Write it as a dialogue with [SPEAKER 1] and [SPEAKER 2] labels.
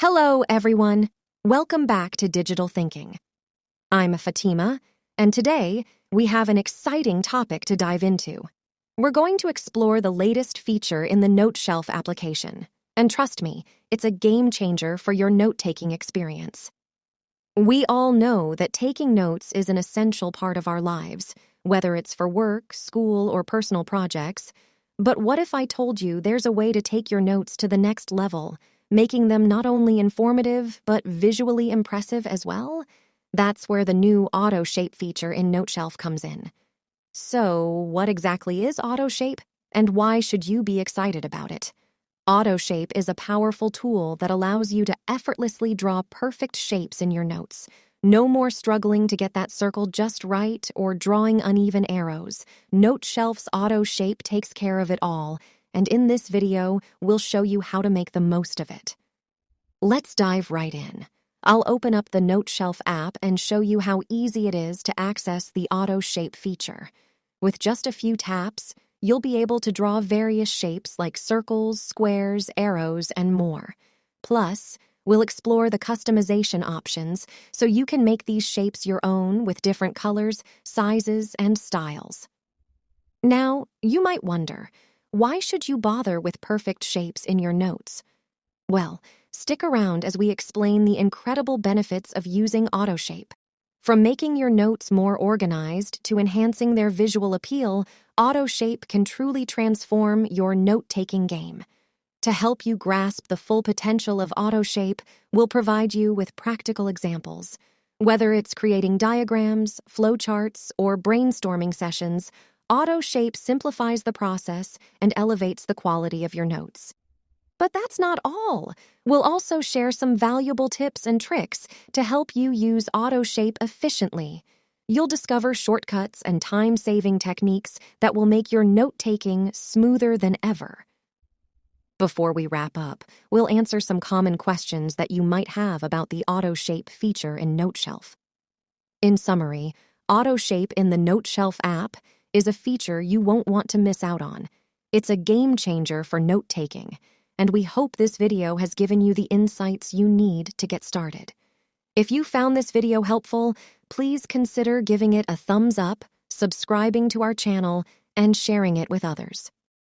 [SPEAKER 1] Hello, everyone. Welcome back to Digital Thinking. I'm Fatima, and today we have an exciting topic to dive into. We're going to explore the latest feature in the Noteshelf application. And trust me, it's a game changer for your note-taking experience. We all know that taking notes is an essential part of our lives, whether it's for work, school, or personal projects. But what if I told you there's a way to take your notes to the next level, making them not only informative, but visually impressive as well? That's where the new Auto Shape feature in Noteshelf comes in. So, what exactly is Auto Shape, and why should you be excited about it? Auto Shape is a powerful tool that allows you to effortlessly draw perfect shapes in your notes. No more struggling to get that circle just right or drawing uneven arrows. Noteshelf's Auto Shape takes care of it all, and in this video, we'll show you how to make the most of it. Let's dive right in. I'll open up the Noteshelf app and show you how easy it is to access the Auto Shape feature. With just a few taps, you'll be able to draw various shapes like circles, squares, arrows, and more. Plus, we'll explore the customization options so you can make these shapes your own with different colors, sizes, and styles. Now, you might wonder, why should you bother with perfect shapes in your notes? Well, stick around as we explain the incredible benefits of using Auto Shape. From making your notes more organized to enhancing their visual appeal, Auto Shape can truly transform your note-taking game. To help you grasp the full potential of Auto Shape, we'll provide you with practical examples. Whether it's creating diagrams, flowcharts, or brainstorming sessions, Auto Shape simplifies the process and elevates the quality of your notes. But that's not all. We'll also share some valuable tips and tricks to help you use Auto Shape efficiently. You'll discover shortcuts and time-saving techniques that will make your note-taking smoother than ever. Before we wrap up, we'll answer some common questions that you might have about the Auto Shape feature in Noteshelf. In summary, Auto Shape in the Noteshelf app is a feature you won't want to miss out on. It's a game changer for note-taking, and we hope this video has given you the insights you need to get started. If you found this video helpful, please consider giving it a thumbs up, subscribing to our channel, and sharing it with others.